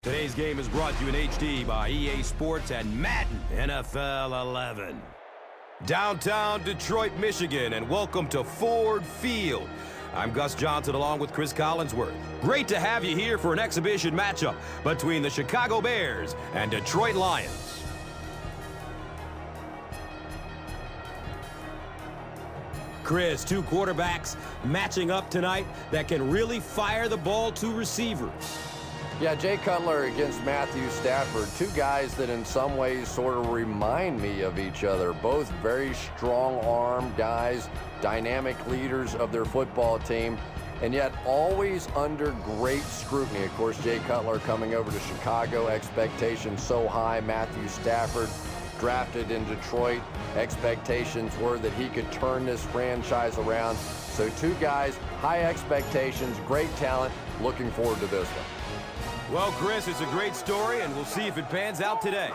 Today's game is brought to you in HD by EA Sports and Madden NFL 11. Downtown Detroit, Michigan, and welcome to Ford Field. I'm Gus Johnson along with Chris Collinsworth. Great to have you here for an exhibition matchup between the Chicago Bears and Detroit Lions. Chris, two quarterbacks matching up tonight that can really fire the ball to receivers. Yeah, Jay Cutler against Matthew Stafford, two guys that in some ways sort of remind me of each other. Both very strong-arm guys, dynamic leaders of their football team, and yet always under great scrutiny. Of course, Jay Cutler coming over to Chicago, expectations so high. Matthew Stafford drafted in Detroit, expectations were that he could turn this franchise around. So two guys, high expectations, great talent, looking forward to this one. Well, Chris, it's a great story, and we'll see if it pans out today.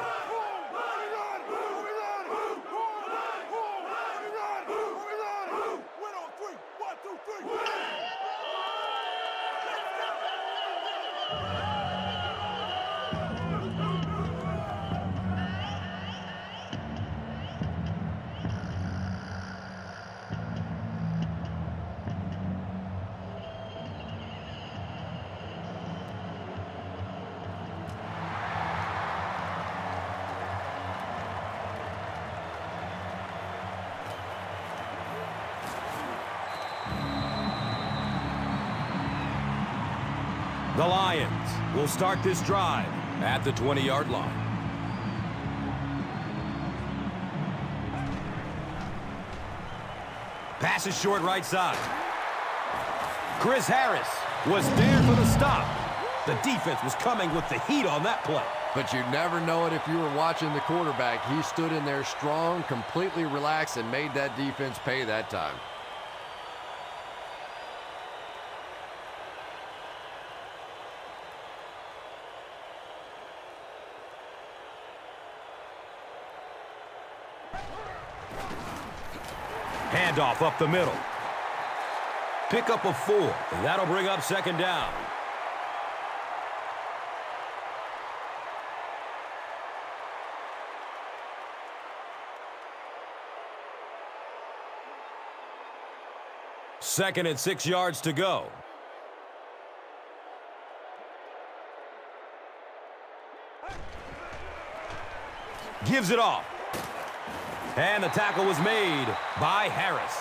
The Lions will start this drive at the 20-yard line. Pass is short right side. Chris Harris was there for the stop. The defense was coming with the heat on that play. But you'd never know it if you were watching the quarterback. He stood in there strong, completely relaxed, and made that defense pay that time. Handoff up the middle. Pick up a 4, and that'll bring up second down. Second and 6 yards to go. Gives it off. And the tackle was made by Harris.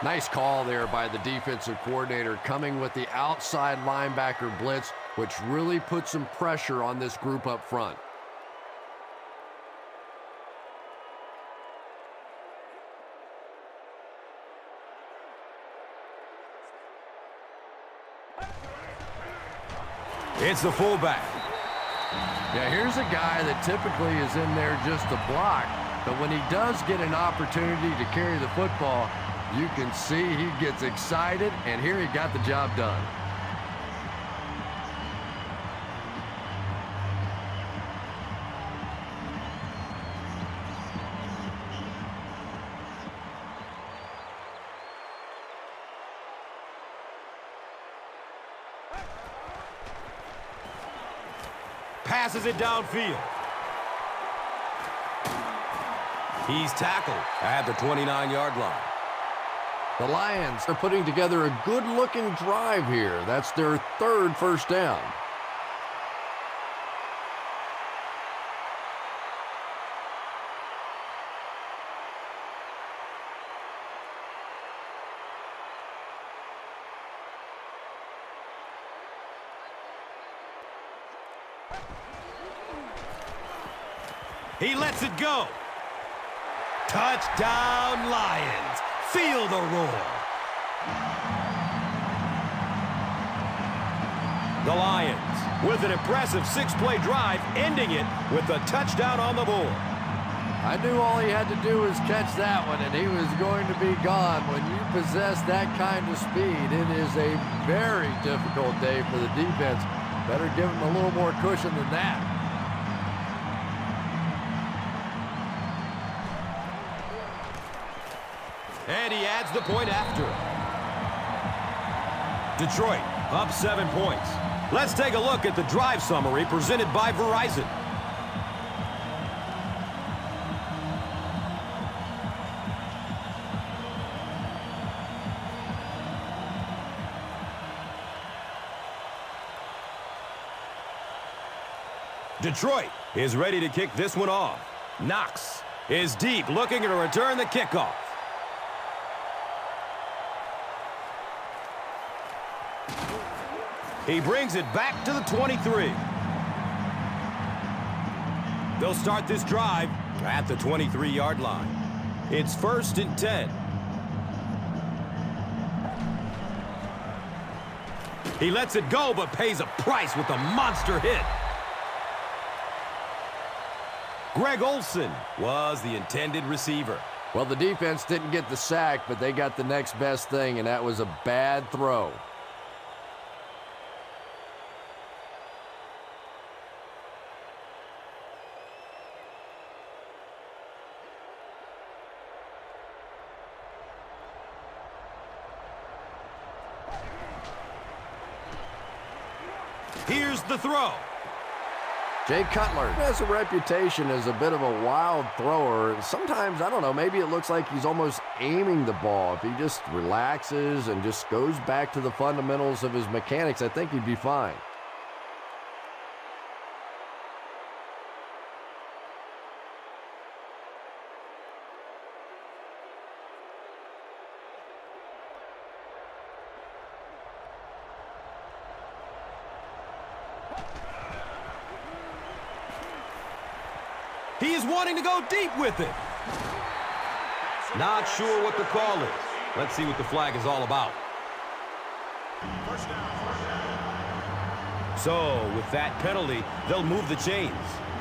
Nice call there by the defensive coordinator, coming with the outside linebacker blitz, which really put some pressure on this group up front. It's the fullback. Yeah, here's a guy that typically is in there just to block. But when he does get an opportunity to carry the football, you can see he gets excited, and here he got the job done. Passes it downfield. He's tackled at the 29-yard line. The Lions are putting together a good-looking drive here. That's their third first down. He lets it go. Touchdown, Lions. Feel the roar. The Lions, with an impressive 6-play drive, ending it with a touchdown on the board. I knew all he had to do was catch that one, and he was going to be gone. When you possess that kind of speed, it is a very difficult day for the defense. Better give him a little more cushion than that. And he adds the point after. Detroit up 7 points. Let's take a look at the drive summary presented by Verizon. Detroit is ready to kick this one off. Knox is deep, looking to return the kickoff. He brings it back to the 23. They'll start this drive at the 23-yard line. It's 1st and 10. He lets it go, but pays a price with a monster hit. Greg Olsen was the intended receiver. Well, the defense didn't get the sack, but they got the next best thing, and that was a bad throw. Here's the throw. Jay Cutler has a reputation as a bit of a wild thrower. Sometimes, I don't know, maybe it looks like he's almost aiming the ball. If he just relaxes and just goes back to the fundamentals of his mechanics, I think he'd be fine. He is wanting to go deep with it. Not sure what the call is. Let's see what the flag is all about. So, with that penalty, they'll move the chains.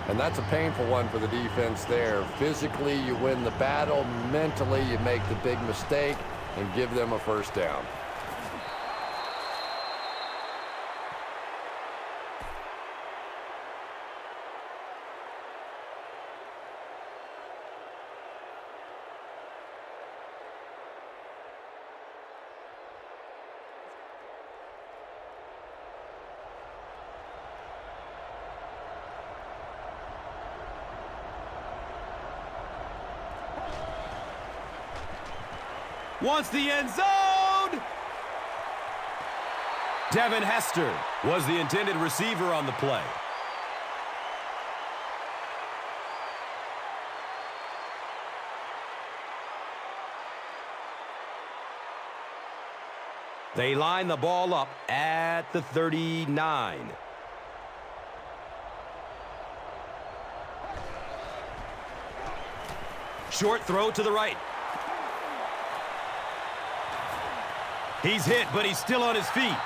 And that's a painful one for the defense there. Physically, you win the battle. Mentally, you make the big mistake and give them a first down. Wants the end zone! Devin Hester was the intended receiver on the play. They line the ball up at the 39. Short throw to the right. He's hit, but he's still on his feet.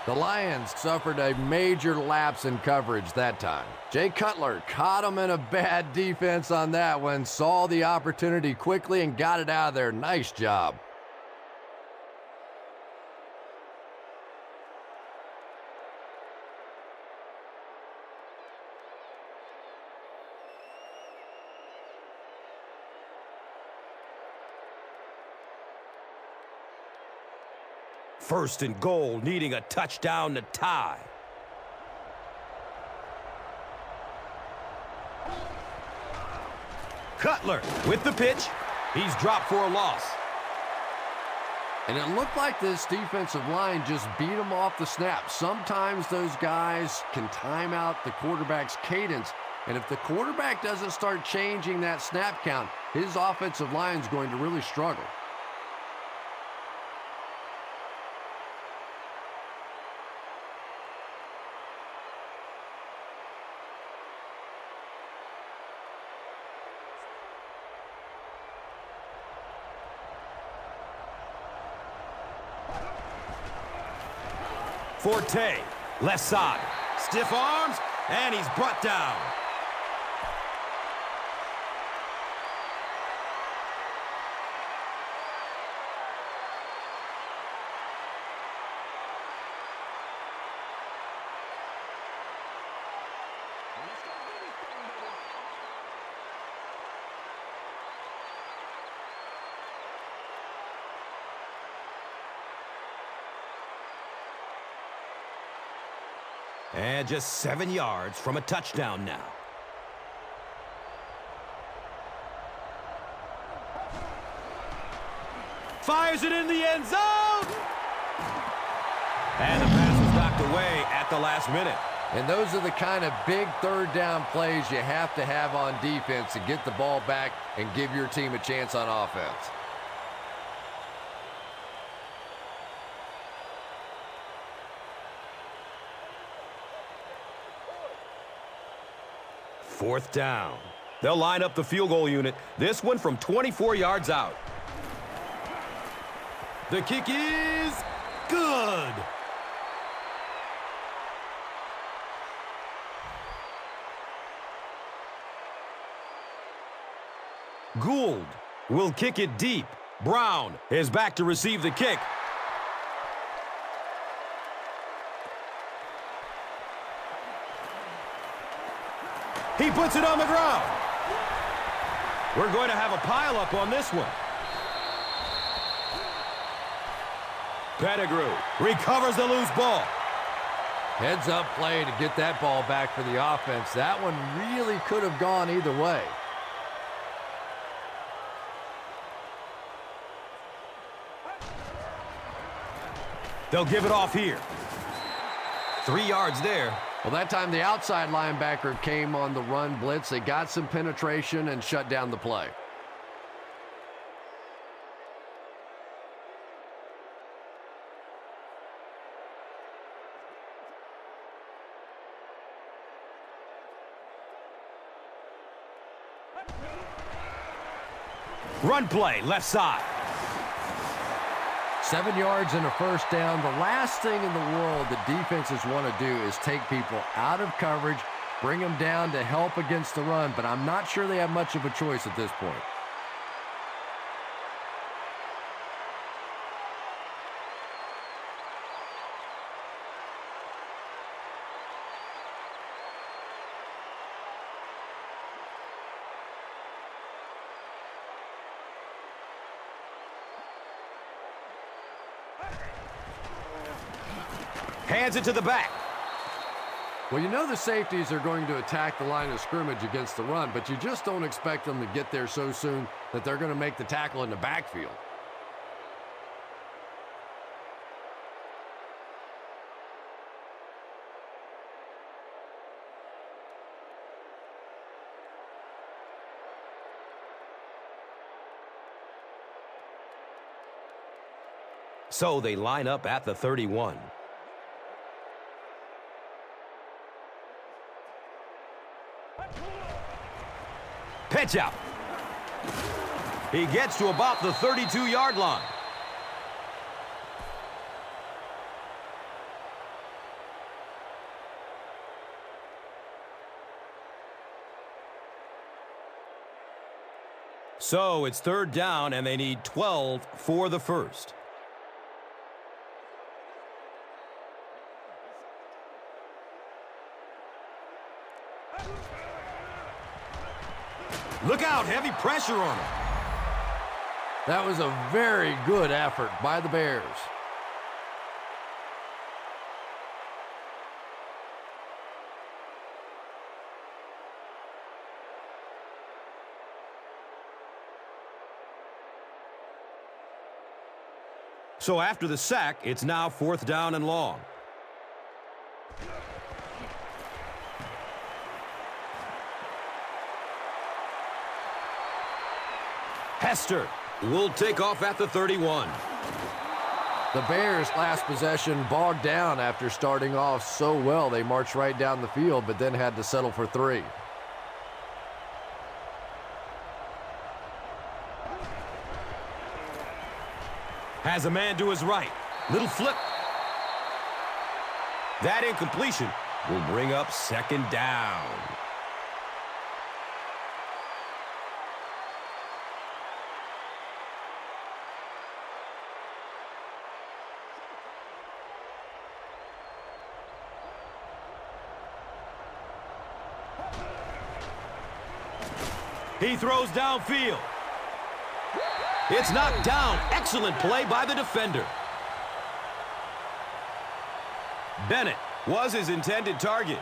The Lions suffered a major lapse in coverage that time. Jay Cutler caught him in a bad defense on that one, saw the opportunity quickly and got it out of there. Nice job. First and goal, needing a touchdown to tie. Cutler with the pitch. He's dropped for a loss. And it looked like this defensive line just beat him off the snap. Sometimes those guys can time out the quarterback's cadence. And if the quarterback doesn't start changing that snap count, his offensive line's going to really struggle. Forte, left side, stiff arms, and he's brought down. And just 7 yards from a touchdown now. Fires it in the end zone! And the pass was knocked away at the last minute. And those are the kind of big third down plays you have to have on defense to get the ball back and give your team a chance on offense. Fourth down. They'll line up the field goal unit. This one from 24 yards out. The kick is good. Gould will kick it deep. Brown is back to receive the kick. He puts it on the ground. We're going to have a pileup on this one. Pettigrew recovers the loose ball. Heads up play to get that ball back for the offense. That one really could have gone either way. They'll give it off here. 3 yards there. Well, that time the outside linebacker came on the run blitz. They got some penetration and shut down the play. Run play, left side. 7 yards and a first down. The last thing in the world that defenses want to do is take people out of coverage, bring them down to help against the run, but I'm not sure they have much of a choice at this point. Hands it to the back. Well, you know the safeties are going to attack the line of scrimmage against the run, but you just don't expect them to get there so soon that they're going to make the tackle in the backfield. So they line up at the 31. Pitch out. He gets to about the 32-yard line. So it's third down, and they need 12 for the first. Look out, heavy pressure on him. That was a very good effort by the Bears. So after the sack, it's now fourth down and long. Hester will take off at the 31. The Bears' last possession bogged down after starting off so well. They marched right down the field, but then had to settle for 3. Has a man to his right. Little flip. That incompletion will bring up second down. He throws downfield. It's knocked down. Excellent play by the defender. Bennett was his intended target.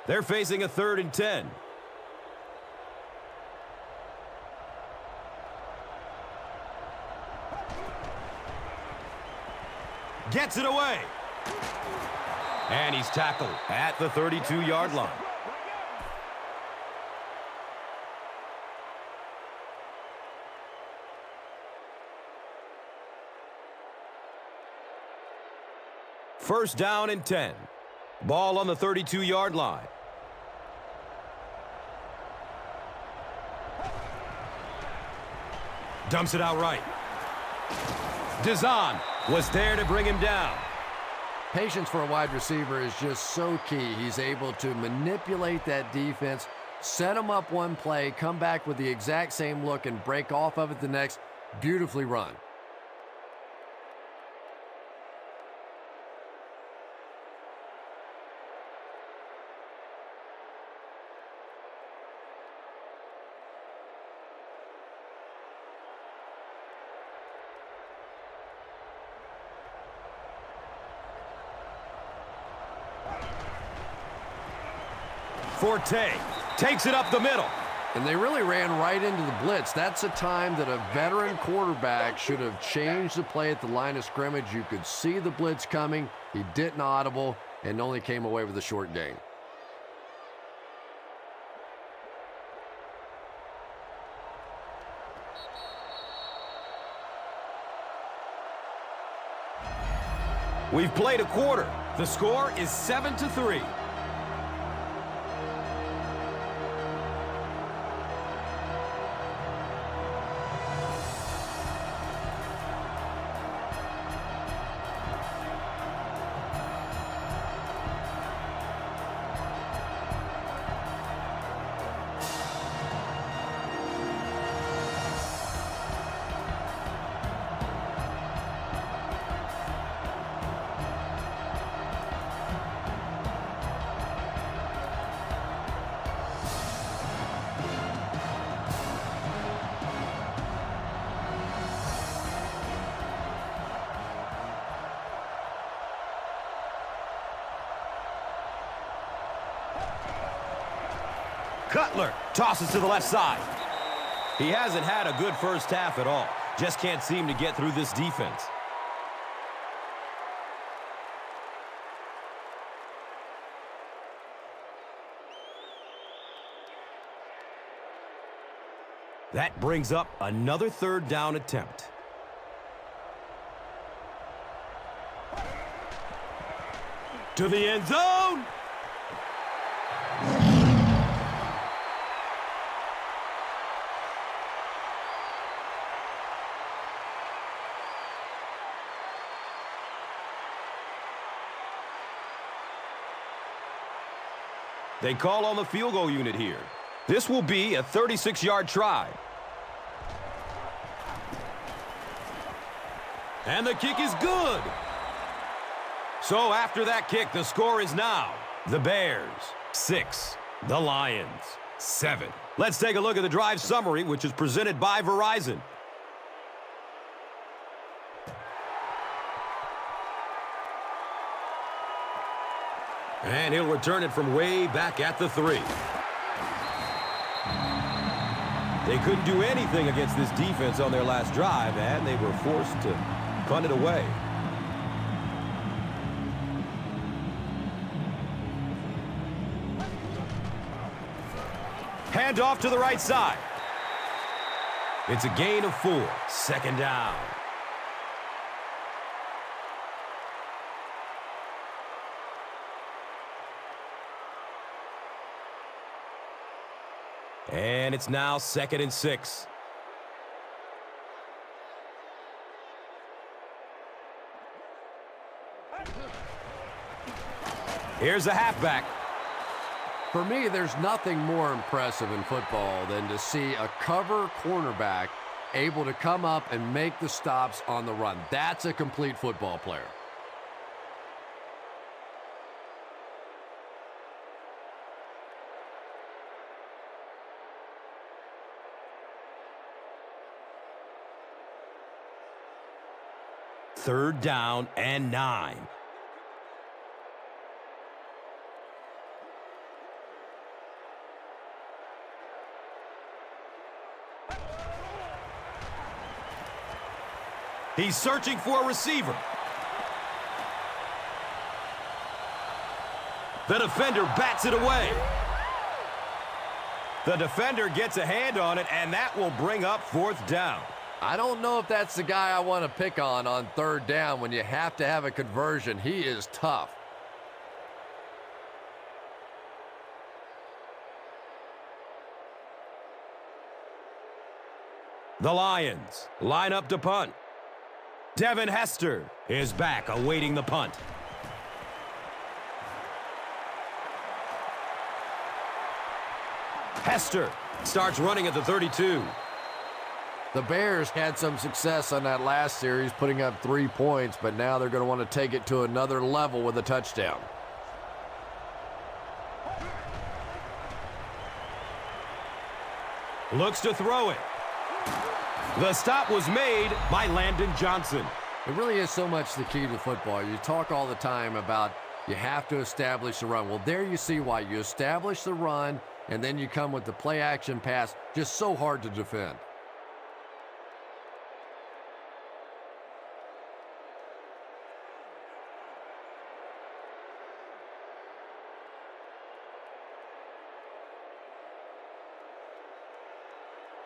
They're facing a 3rd and 10. Gets it away. And he's tackled at the 32-yard line. First down and 10. Ball on the 32-yard line. Dumps it out right. Dazan was there to bring him down. Patience for a wide receiver is just so key. He's able to manipulate that defense, set them up one play, come back with the exact same look, and break off of it the next. Beautifully run. Forte takes it up the middle. And they really ran right into the blitz. That's a time that a veteran quarterback should have changed the play at the line of scrimmage. You could see the blitz coming. He didn't audible and only came away with a short gain. We've played a quarter. The score is 7-3. Cutler tosses to the left side. He hasn't had a good first half at all. Just can't seem to get through this defense. That brings up another 3rd down attempt. To the end zone. They call on the field goal unit here. This will be a 36-yard try. And the kick is good. So after that kick, the score is now the Bears 6, the Lions 7. Let's take a look at the drive summary, which is presented by Verizon. And he'll return it from way back at the 3. They couldn't do anything against this defense on their last drive, and they were forced to punt it away. Hand off to the right side. It's a gain of 4. 2nd down. And it's now 2nd and 6. Here's the halfback. For me, there's nothing more impressive in football than to see a cover cornerback able to come up and make the stops on the run. That's a complete football player. 3rd down and 9. He's searching for a receiver. The defender bats it away. The defender gets a hand on it, and that will bring up 4th down. I don't know if that's the guy I want to pick on 3rd down when you have to have a conversion. He is tough. The Lions line up to punt. Devin Hester is back awaiting the punt. Hester starts running at the 32. The Bears had some success on that last series, putting up 3 points, but now they're going to want to take it to another level with a touchdown. Looks to throw it. The stop was made by Landon Johnson. It really is so much the key to football. You talk all the time about you have to establish the run. Well, there you see why. You establish the run, and then you come with the play-action pass. Just so hard to defend.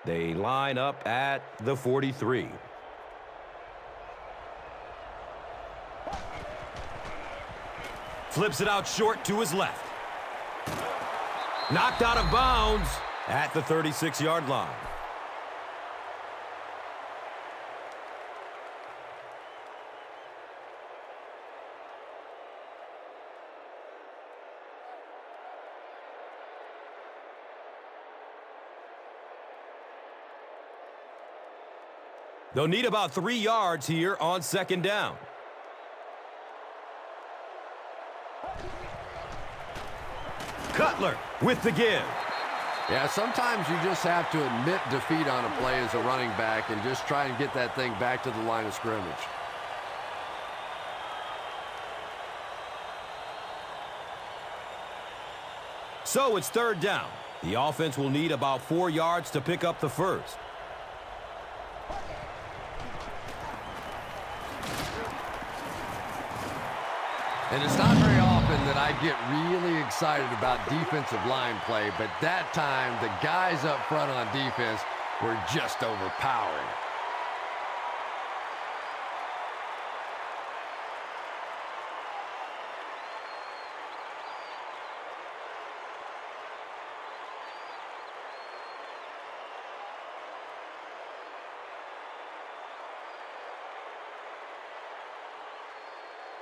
They line up at the 43. Flips it out short to his left. Knocked out of bounds at the 36-yard line. They'll need about 3 yards here on 2nd down. Cutler with the give. Yeah, sometimes you just have to admit defeat on a play as a running back and just try and get that thing back to the line of scrimmage. So it's 3rd down. The offense will need about 4 yards to pick up the first. And it's not very often that I get really excited about defensive line play, but that time the guys up front on defense were just overpowering.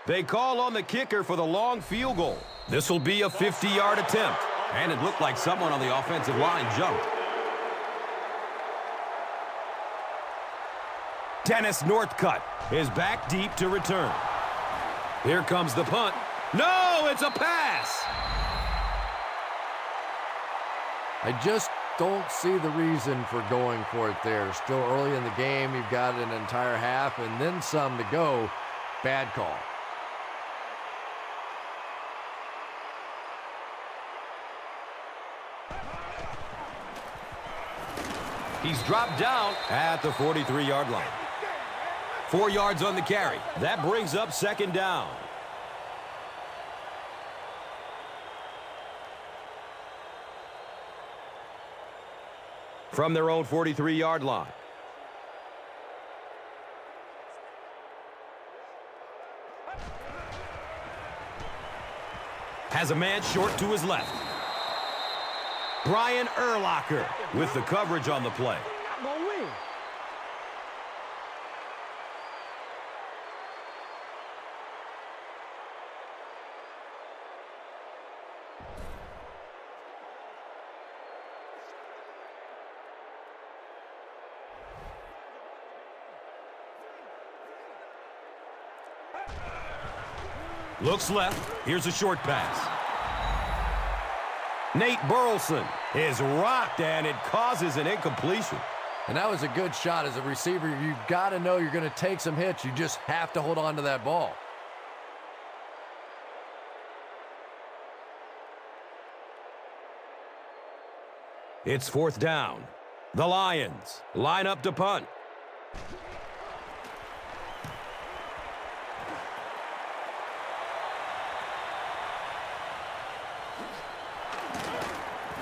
They call on the kicker for the long field goal. This will be a 50-yard attempt. And it looked like someone on the offensive line jumped. Dennis Northcutt is back deep to return. Here comes the punt. No, it's a pass. I just don't see the reason for going for it there. Still early in the game. You've got an entire half and then some to go. Bad call. He's dropped down at the 43-yard line. 4 yards on the carry. That brings up 2nd down. From their own 43-yard line. Has a man short to his left. Brian Urlacher with the coverage on the play. Looks left. Here's a short pass. Nate Burleson is rocked, and it causes an incompletion. And that was a good shot. As a receiver, you've got to know you're going to take some hits. You just have to hold on to that ball. It's 4th down. The Lions line up to punt.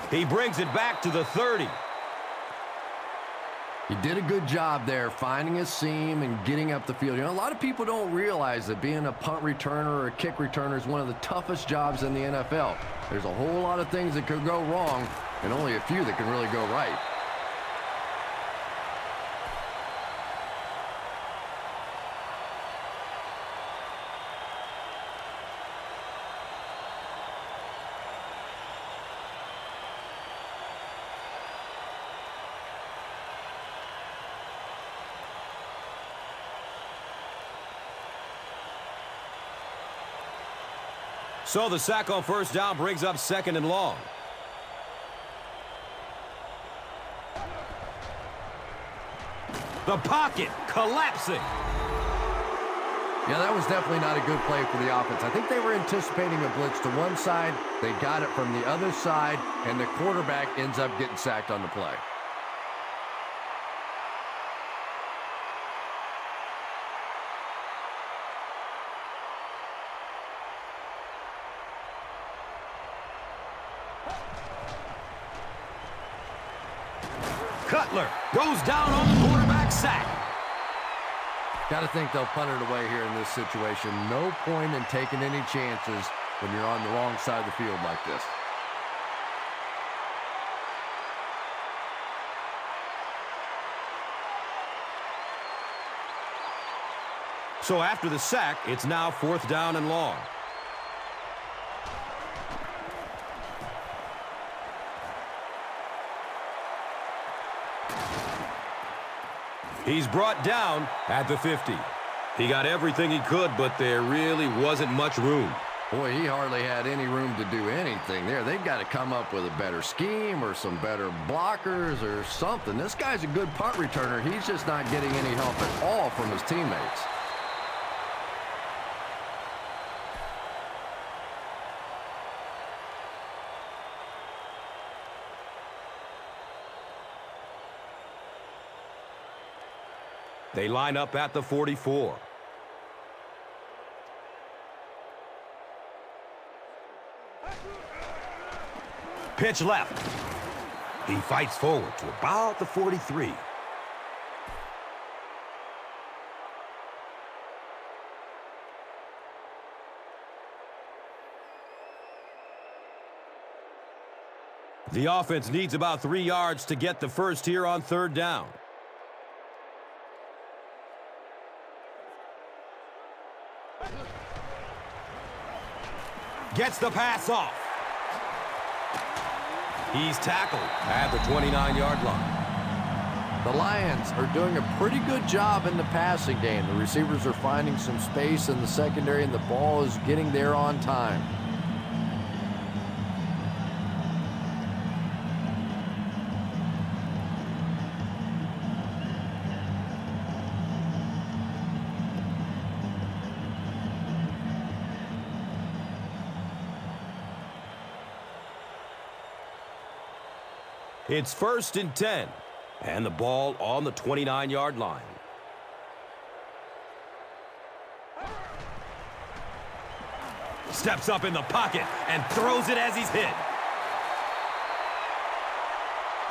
He brings it back to the 30. He did a good job there finding a seam and getting up the field. You know, a lot of people don't realize that being a punt returner or a kick returner is one of the toughest jobs in the NFL. There's a whole lot of things that could go wrong and only a few that can really go right. So the sack on 1st down brings up 2nd and long. The pocket collapsing. Yeah, that was definitely not a good play for the offense. I think they were anticipating a blitz to one side. They got it from the other side, and the quarterback ends up getting sacked on the play. Cutler goes down on the quarterback sack. Got to think they'll punt it away here in this situation. No point in taking any chances when you're on the wrong side of the field like this. So after the sack, it's now 4th down and long. He's brought down at the 50. He got everything he could, but there really wasn't much room. Boy, he hardly had any room to do anything there. They've got to come up with a better scheme or some better blockers or something. This guy's a good punt returner. He's just not getting any help at all from his teammates. They line up at the 44. Pitch left. He fights forward to about the 43. The offense needs about 3 yards to get the first here on 3rd down. Gets the pass off. He's tackled at the 29-yard line. The Lions are doing a pretty good job in the passing game. The receivers are finding some space in the secondary, and the ball is getting there on time. It's 1st and 10, and the ball on the 29-yard line. Steps up in the pocket and throws it as he's hit.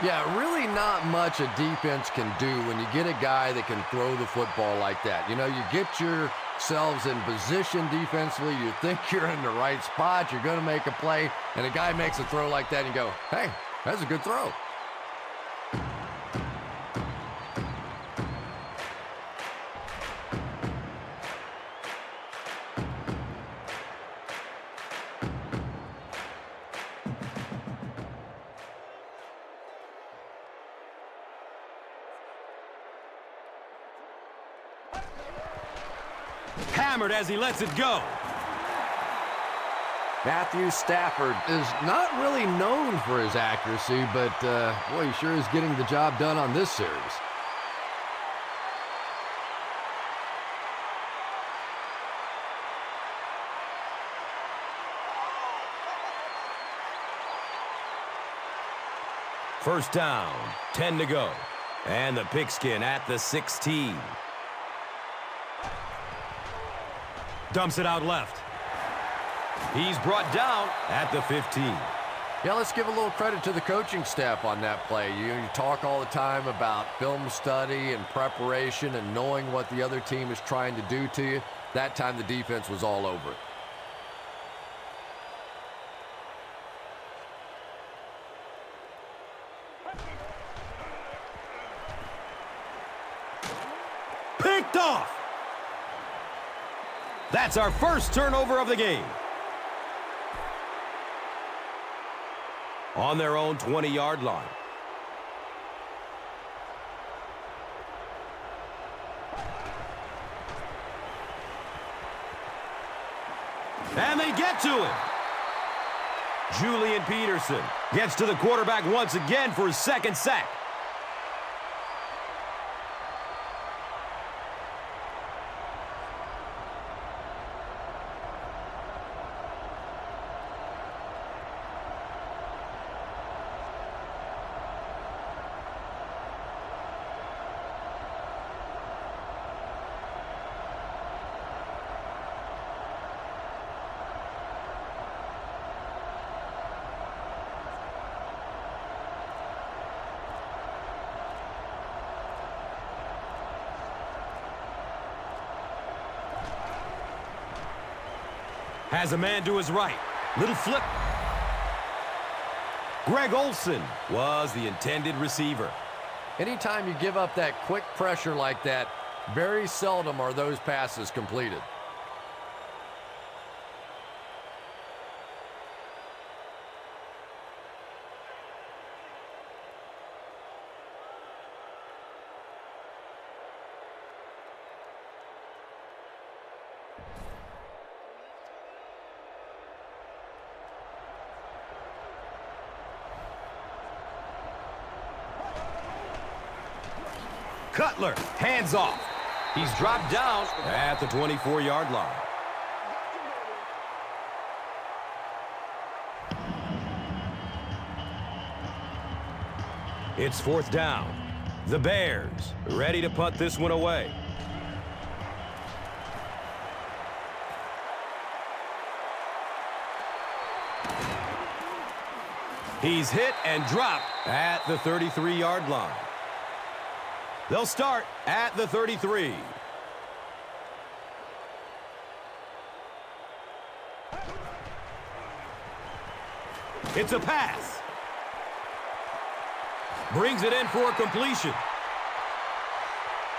Yeah, really not much a defense can do when you get a guy that can throw the football like that. You know, you get yourselves in position defensively. You think you're in the right spot. You're going to make a play, and a guy makes a throw like that, and you go, hey, that's a good throw. Hammered as he lets it go. Matthew Stafford is not really known for his accuracy, but boy, he sure is getting the job done on this series. First down, 10 to go. And the pigskin at the 16. Dumps it out left. He's brought down at the 15. Yeah, let's give a little credit to the coaching staff on that play. You talk all the time about film study and preparation and knowing what the other team is trying to do to you. That time the defense was all over it. Picked off. That's our first turnover of the game. On their own 20-yard line. And they get to it. Julian Peterson gets to the quarterback once again for his second sack. Has a man to his right. Little flip. Greg Olsen was the intended receiver. Anytime you give up that quick pressure like that, very seldom are those passes completed. Cutler, hands off. He's dropped down at the 24-yard line. It's fourth down. The Bears ready to punt this one away. He's hit and dropped at the 33-yard line. They'll start at the 33. It's a pass. Brings it in for a completion.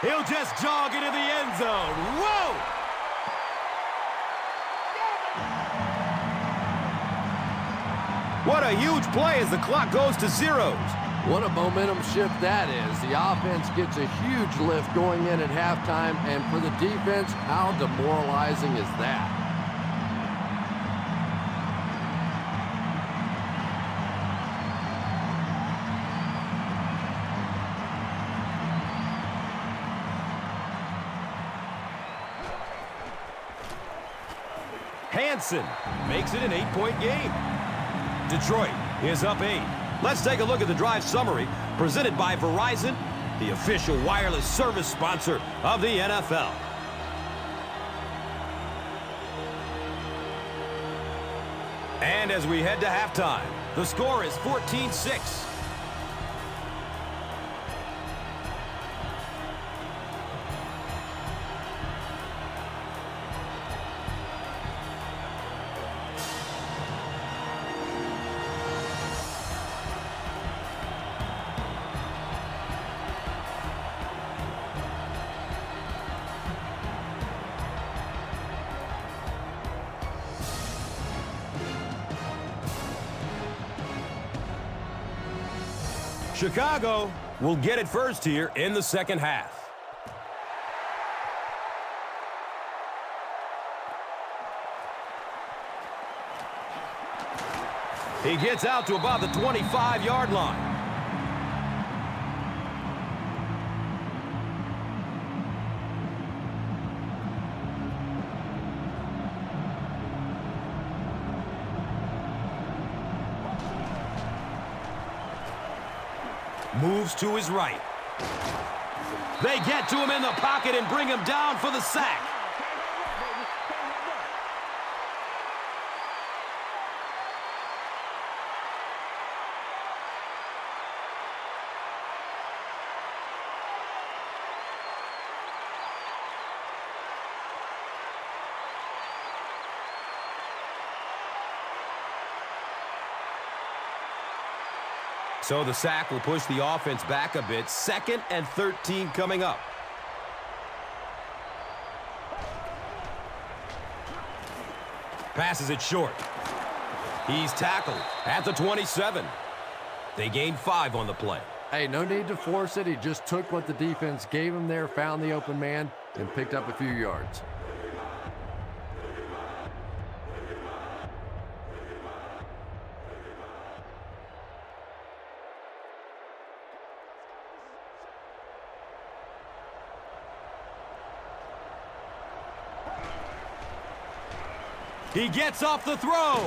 He'll just jog into the end zone. Whoa! What a huge play as the clock goes to zeros. What a momentum shift that is. The offense gets a huge lift going in at halftime, and for the defense, how demoralizing is that? Hansen makes it an 8-point game. Detroit is up 8. Let's take a look at the drive summary presented by Verizon, the official wireless service sponsor of the NFL. And as we head to halftime, the score is 14-6. Chicago will get it first here in the second half. He gets out to about the 25-yard line. Moves to his right. They get to him in the pocket and bring him down for the sack. So the sack will push the offense back a bit. 2nd and 13 coming up. Passes it short. He's tackled at the 27. They gained 5 on the play. Hey, no need to force it. He just took what the defense gave him there, found the open man, and picked up a few yards. He gets off the throw.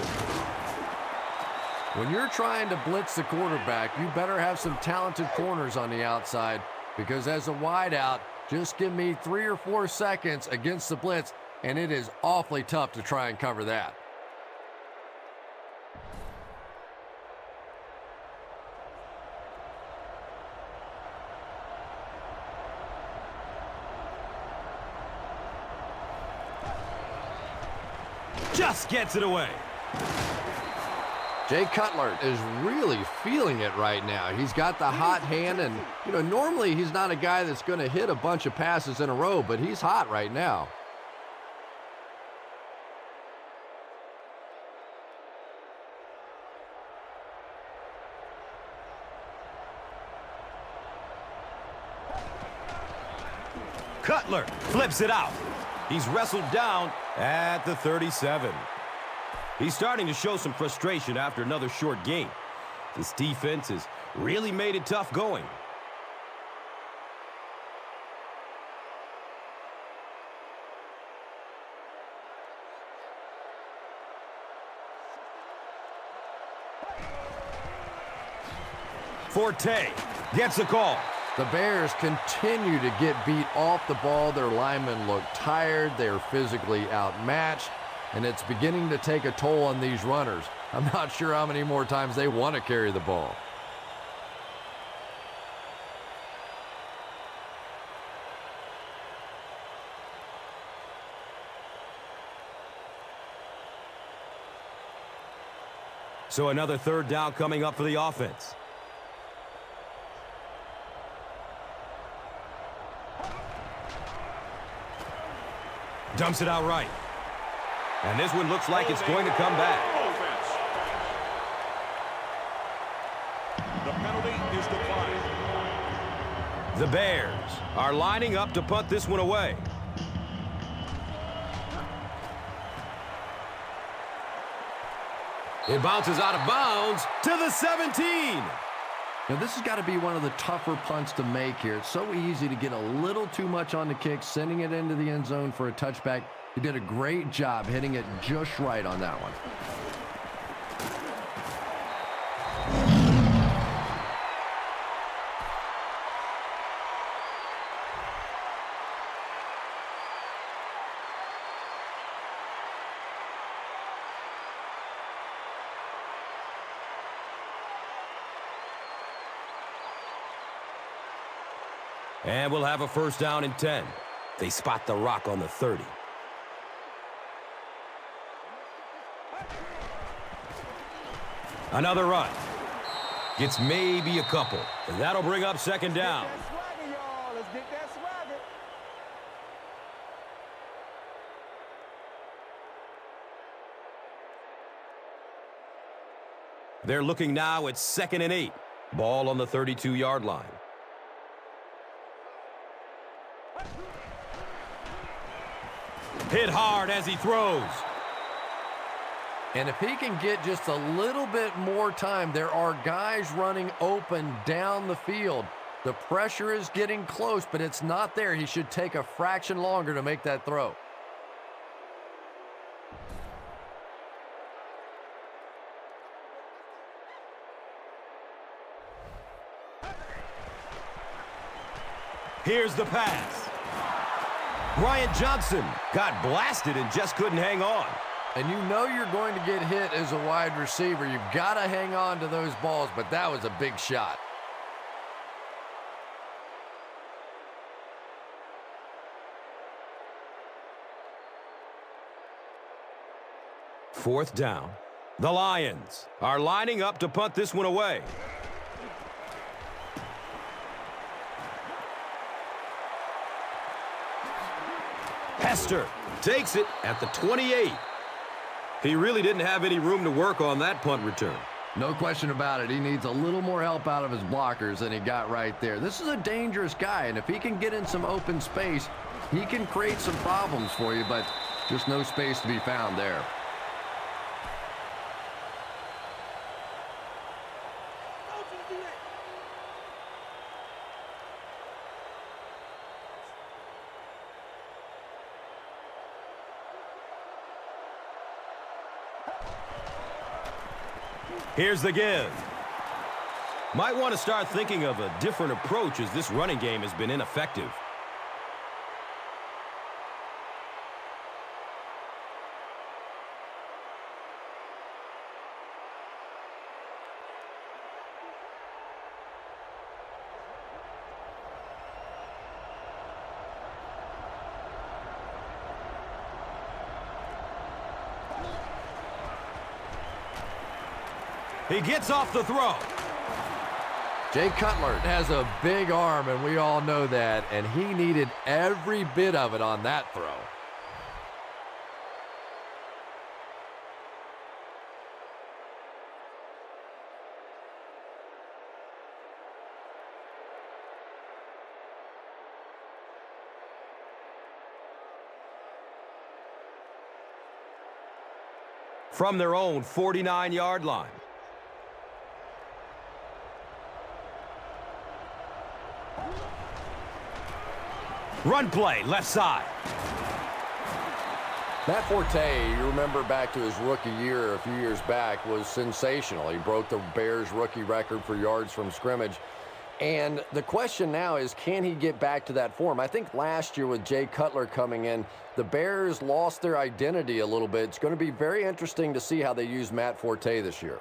When you're trying to blitz the quarterback, you better have some talented corners on the outside, because as a wideout, just give me 3 or 4 seconds against the blitz, and it is awfully tough to try and cover that. Just gets it away. Jay Cutler is really feeling it right now. He's got the hot hand, and, normally he's not a guy that's going to hit a bunch of passes in a row, but he's hot right now. Cutler flips it out. He's wrestled down at the 37. He's starting to show some frustration after another short game. This defense has really made it tough going. Forte gets the call. The Bears continue to get beat off the ball. Their linemen look tired. They're physically outmatched, and it's beginning to take a toll on these runners. I'm not sure how many more times they want to carry the ball. So another 3rd down coming up for the offense. Dumps it out right. And this one looks like it's going to come back. The penalty is declined. The Bears are lining up to punt this one away. It bounces out of bounds to the 17. Now, this has got to be one of the tougher punts to make here. It's so easy to get a little too much on the kick, sending it into the end zone for a touchback. He did a great job hitting it just right on that one. And we'll have a 1st down and 10. They spot the rock on the 30. Another run. Gets maybe a couple. And that'll bring up 2nd down. Let's get that swagger. They're looking now at 2nd and 8. Ball on the 32-yard line. Hit hard as he throws. And if he can get just a little bit more time, there are guys running open down the field. The pressure is getting close, but it's not there. He should take a fraction longer to make that throw. Here's the pass. Ryan Johnson got blasted and just couldn't hang on. And you know you're going to get hit as a wide receiver. You've got to hang on to those balls, but that was a big shot. Fourth down. The Lions are lining up to punt this one away. Hester takes it at the 28. He really didn't have any room to work on that punt return. No question about it. He needs a little more help out of his blockers than he got right there. This is a dangerous guy, and if he can get in some open space, he can create some problems for you, but just no space to be found there. Here's the give. Might want to start thinking of a different approach as this running game has been ineffective. He gets off the throw. Jay Cutler has a big arm, and we all know that, and he needed every bit of it on that throw. From their own 49-yard line. Run play, left side. Matt Forte, you remember back to his rookie year a few years back, was sensational. He broke the Bears rookie record for yards from scrimmage. And the question now is, can he get back to that form? I think last year with Jay Cutler coming in, the Bears lost their identity a little bit. It's going to be very interesting to see how they use Matt Forte this year.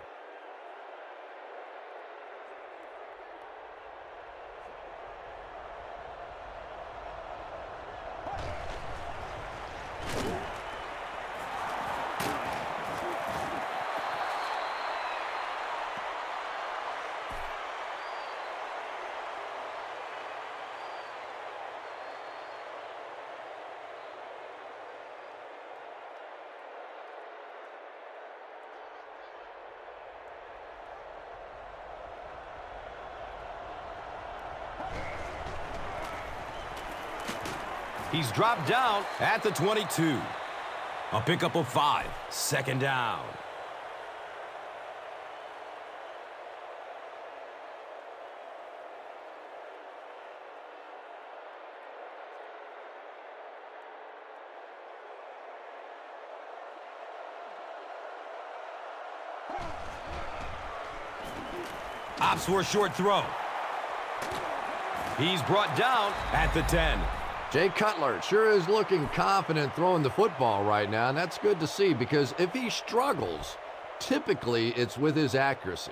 He's dropped down at the 22. A pickup of 5. Second down. Opts for a short throw. He's brought down at the 10. Jay Cutler sure is looking confident throwing the football right now, and that's good to see because if he struggles, typically it's with his accuracy.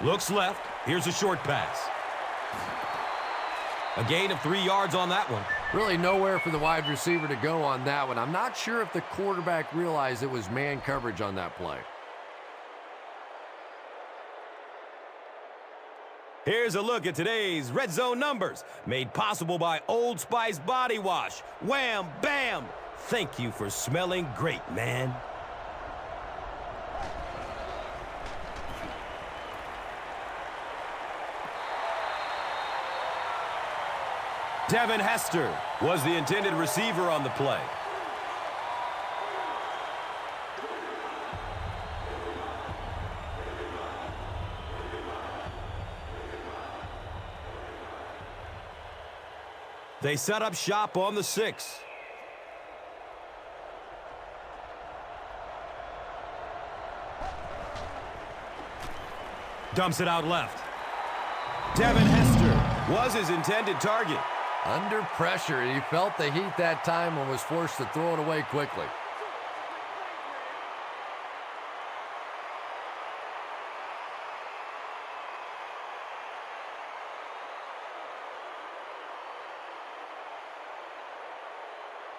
Looks left. Here's a short pass. A gain of 3 yards on that one. Really nowhere for the wide receiver to go on that one. I'm not sure if the quarterback realized it was man coverage on that play. Here's a look at today's Red Zone numbers, made possible by Old Spice Body Wash. Wham, bam! Thank you for smelling great, man. Devin Hester was the intended receiver on the play. They set up shop on the 6. Dumps it out left. Devin Hester was his intended target. Under pressure, he felt the heat that time and was forced to throw it away quickly.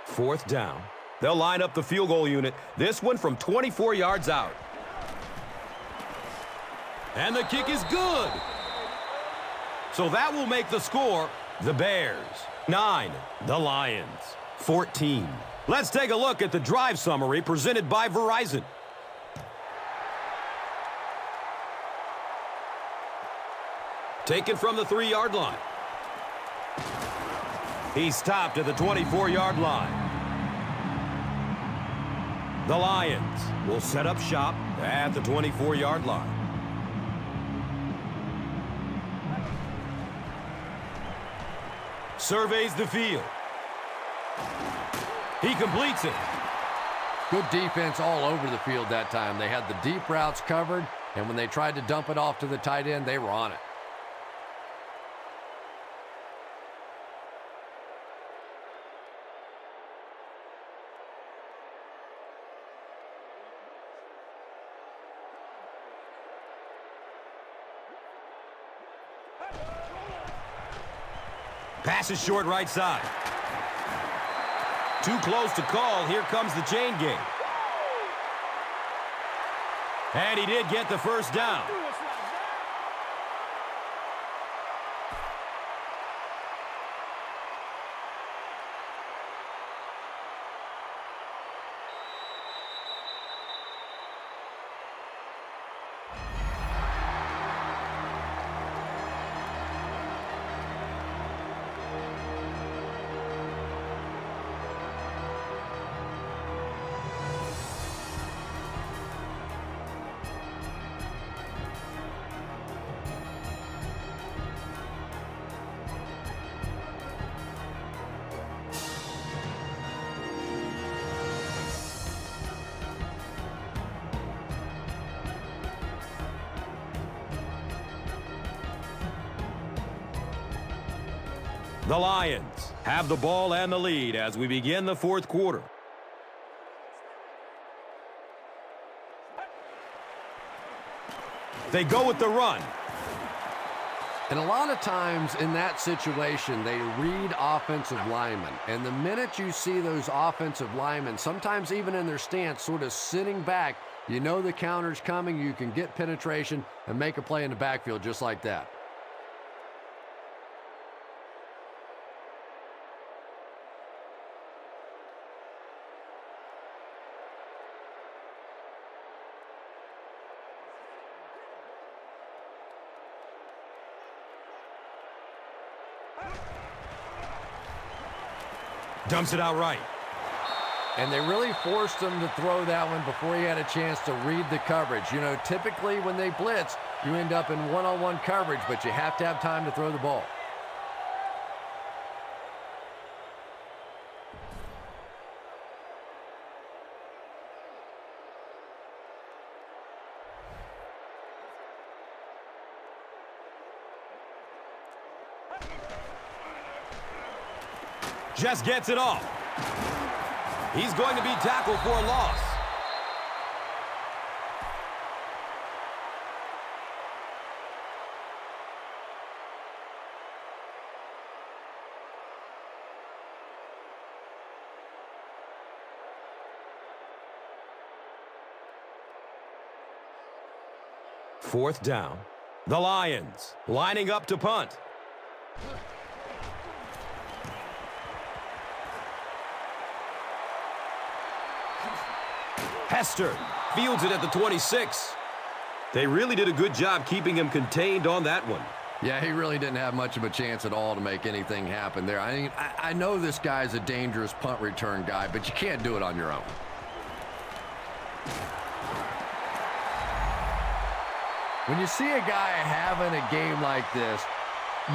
Fourth down. They'll line up the field goal unit. This one from 24 yards out. And the kick is good. So that will make the score the Bears 9, the Lions 14. Let's take a look at the drive summary presented by Verizon. Taken from the 3-yard line. He stopped at the 24-yard line. The Lions will set up shop at the 24-yard line. Surveys the field. He completes it. Good defense all over the field that time. They had the deep routes covered, and when they tried to dump it off to the tight end, they were on it. Pass is short right side. Too close to call. Here comes the chain gang. And he did get the first down. The Lions have the ball and the lead as we begin the fourth quarter. They go with the run. And a lot of times in that situation, they read offensive linemen. And the minute you see those offensive linemen, sometimes even in their stance, sort of sitting back, you know the counter's coming, you can get penetration and make a play in the backfield just like that. Dumps it out right. And they really forced him to throw that one before he had a chance to read the coverage. You know, typically when they blitz, you end up in one-on-one coverage, but you have to have time to throw the ball. Just gets it off. He's going to be tackled for a loss. Fourth down. The Lions lining up to punt. Hester fields it at the 26. They really did a good job keeping him contained on that one. Yeah, he really didn't have much of a chance at all to make anything happen there. I mean, I know this guy's a dangerous punt return guy, but you can't do it on your own. When you see a guy having a game like this,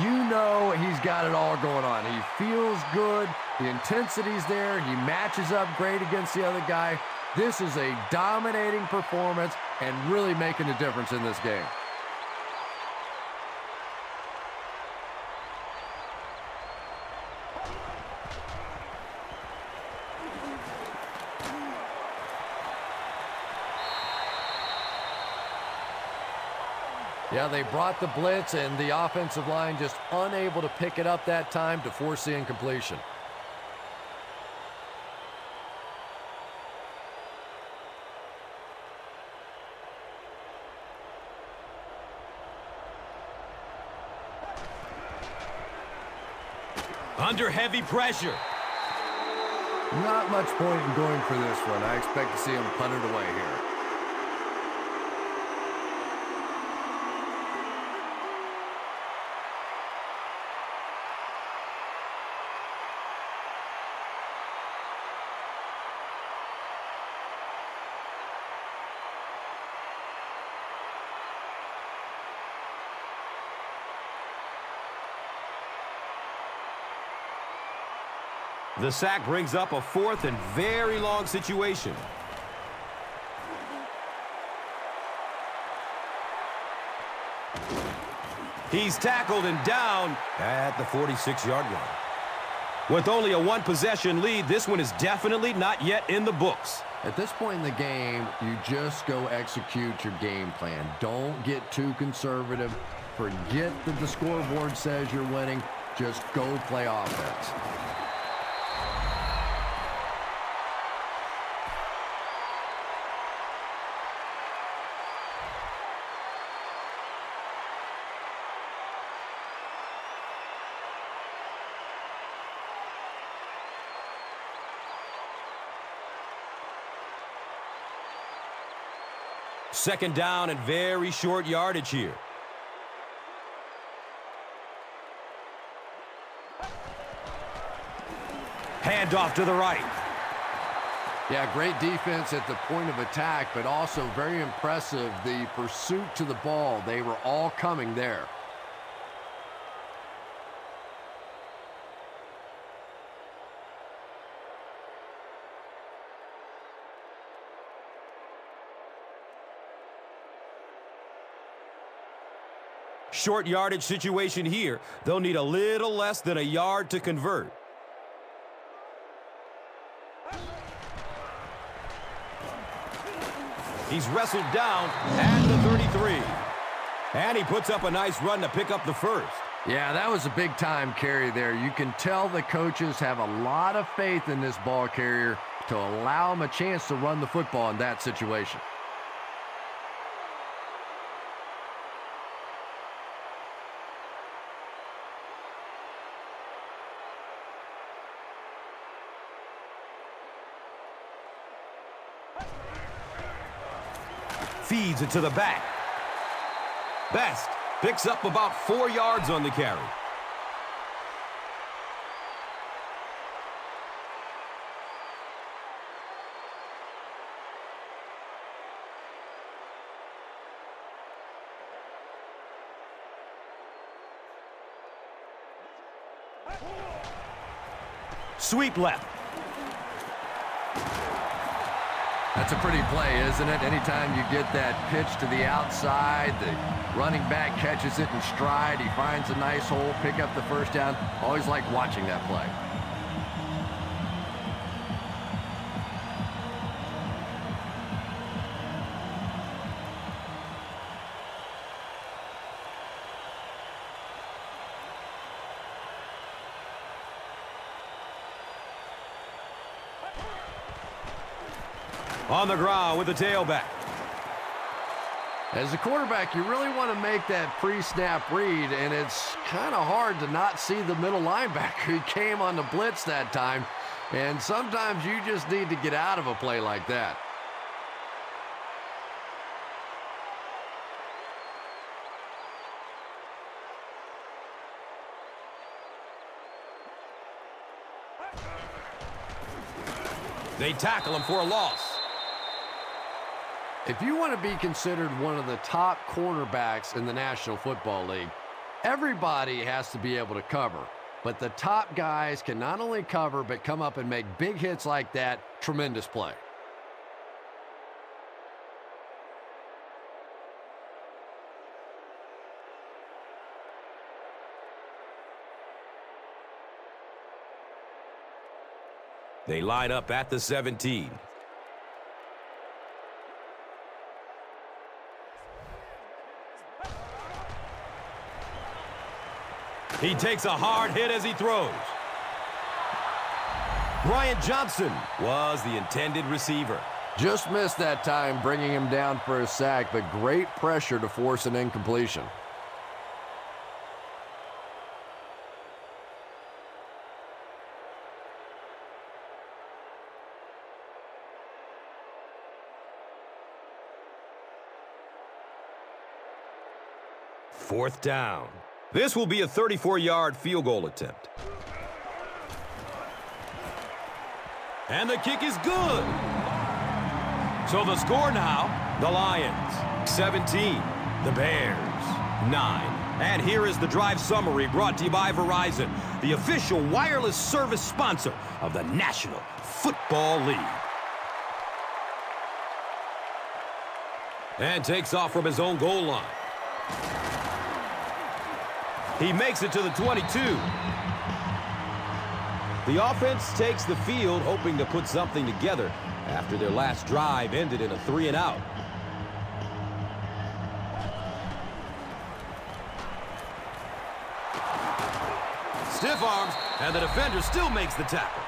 you know he's got it all going on. He feels good. The intensity's there. He matches up great against the other guy. This is a dominating performance and really making a difference in this game. Yeah, they brought the blitz, and the offensive line just unable to pick it up that time to force the incompletion. Under heavy pressure. Not much point in going for this one. I expect to see him punt it away here. The sack brings up a fourth and very long situation. He's tackled and down at the 46-yard line. With only a one-possession lead, this one is definitely not yet in the books. At this point in the game, you just go execute your game plan. Don't get too conservative. Forget that the scoreboard says you're winning. Just go play offense. Second down and very short yardage here. Handoff to the right. Yeah, great defense at the point of attack, but also very impressive the pursuit to the ball. They were all coming there. Short yardage situation here. They'll need a little less than a yard to convert. He's wrestled down at the 33. And he puts up a nice run to pick up the first. Yeah, that was a big-time carry there. You can tell the coaches have a lot of faith in this ball carrier to allow him a chance to run the football in that situation. Feeds it to the back. Best picks up about 4 yards on the carry. Sweep left. That's a pretty play, isn't it? Anytime you get that pitch to the outside, the running back catches it in stride. He finds a nice hole, pick up the first down. Always like watching that play. On the ground with the tailback. As a quarterback, you really want to make that pre-snap read, and it's kind of hard to not see the middle linebacker. He came on the blitz that time, and sometimes you just need to get out of a play like that. They tackle him for a loss. If you want to be considered one of the top cornerbacks in the National Football League, everybody has to be able to cover. But the top guys can not only cover, but come up and make big hits like that. Tremendous play. They line up at the 17. He takes a hard hit as he throws. Bryant Johnson was the intended receiver. Just missed that time, bringing him down for a sack, but great pressure to force an incompletion. Fourth down. This will be a 34-yard field goal attempt. And the kick is good. So the score now, the Lions 17, the Bears 9. And here is the drive summary brought to you by Verizon, the official wireless service sponsor of the National Football League. And takes off from his own goal line. He makes it to the 22. The offense takes the field, hoping to put something together after their last drive ended in a 3-and-out. Stiff arms, and the defender still makes the tackle.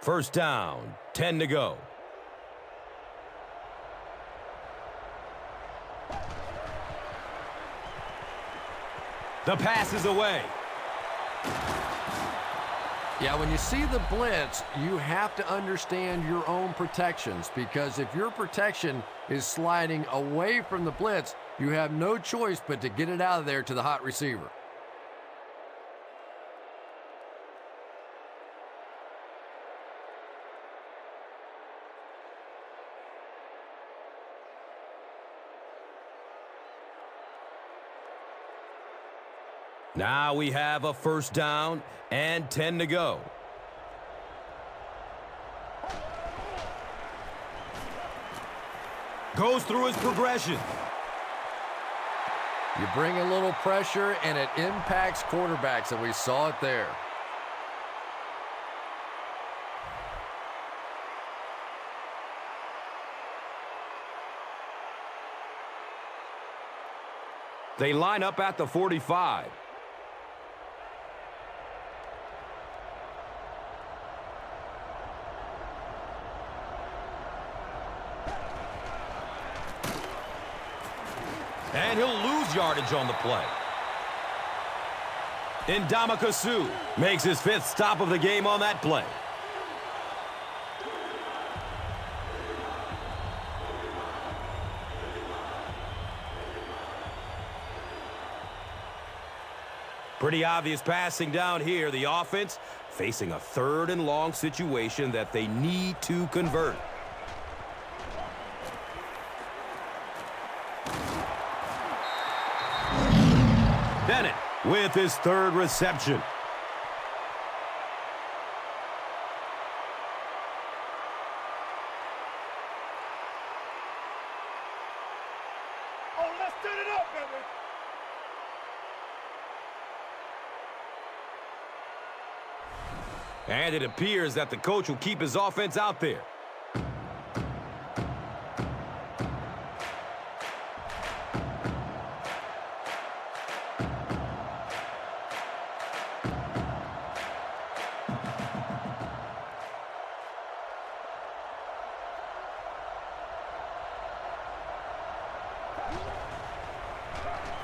First down, 10 to go. The pass is away. Yeah, when you see the blitz, you have to understand your own protections, because if your protection is sliding away from the blitz, you have no choice but to get it out of there to the hot receiver. Now we have a first down and 10 to go. Goes through his progression. You bring a little pressure, and it impacts quarterbacks, and we saw it there. They line up at the 45. And he'll lose yardage on the play. Ndamukong makes his 5th stop of the game on that play. Pretty obvious passing down here. The offense facing a 3rd and long situation that they need to convert. Bennett with his 3rd reception. Oh, let's turn it up, baby. And it appears that the coach will keep his offense out there.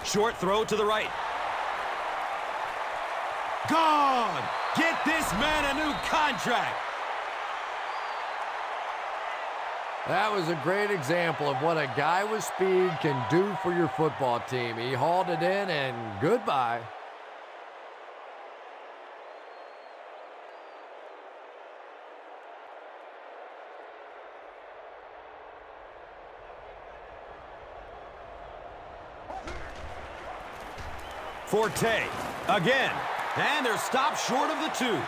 Short throw to the right. Gone! Get this man a new contract! That was a great example of what a guy with speed can do for your football team. He hauled it in, and goodbye. Forte, again, and they're stopped short of the 2.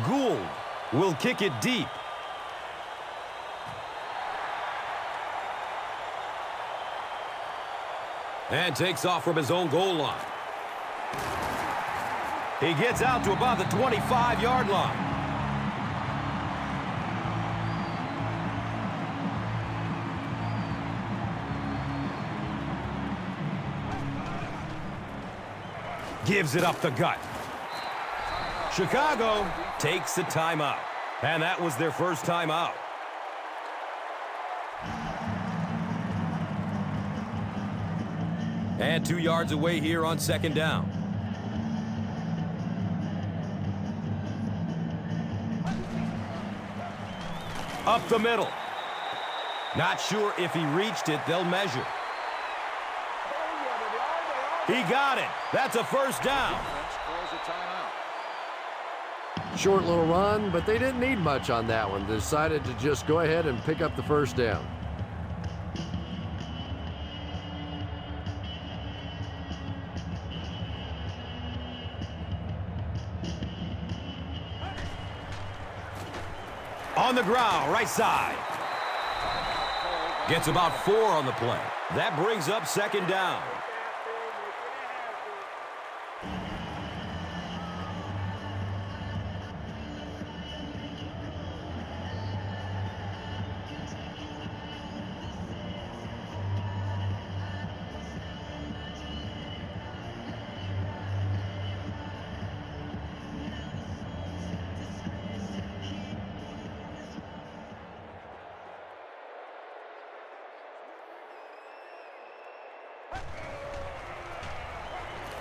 Gould will kick it deep. And takes off from his own goal line. He gets out to about the 25-yard line. Gives it up the gut. Chicago takes the timeout. And that was their first timeout. And 2 yards away here on second down. Up the middle. Not sure if he reached it. They'll measure. He got it. That's a first down. Short little run, but they didn't need much on that one. They decided to just go ahead and pick up the first down. On the ground, right side. Gets about 4 on the play. That brings up second down.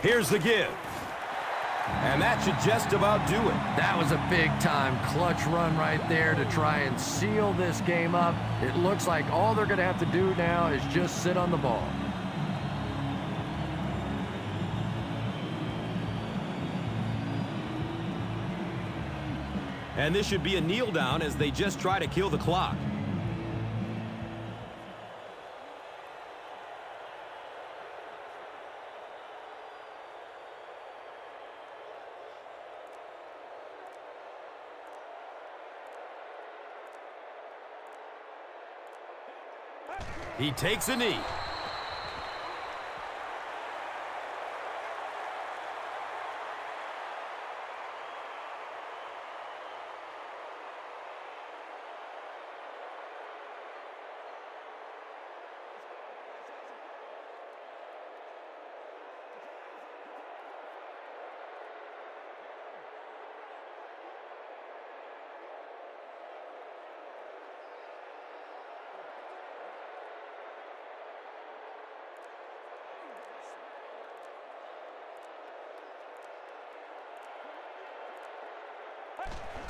Here's the give. And that should just about do it. That was a big-time clutch run right there to try and seal this game up. It looks like all they're going to have to do now is just sit on the ball. And this should be a kneel down as they just try to kill the clock. He takes a knee.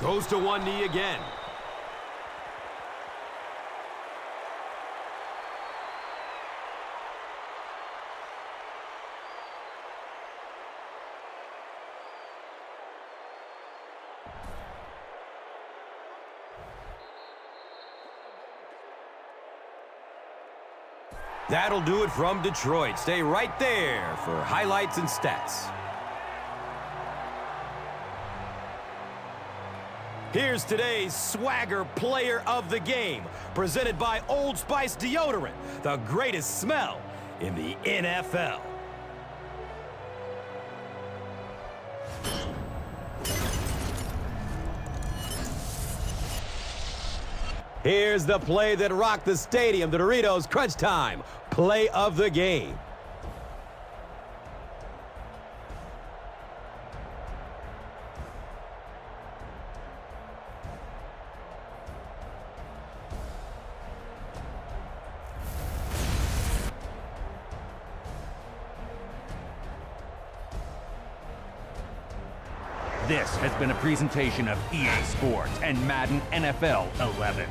Goes to one knee again. That'll do it from Detroit. Stay right there for highlights and stats. Here's today's Swagger Player of the Game, presented by Old Spice Deodorant, the greatest smell in the NFL. Here's the play that rocked the stadium, the Doritos Crunch Time Play of the Game. This has been a presentation of EA Sports and Madden NFL 11.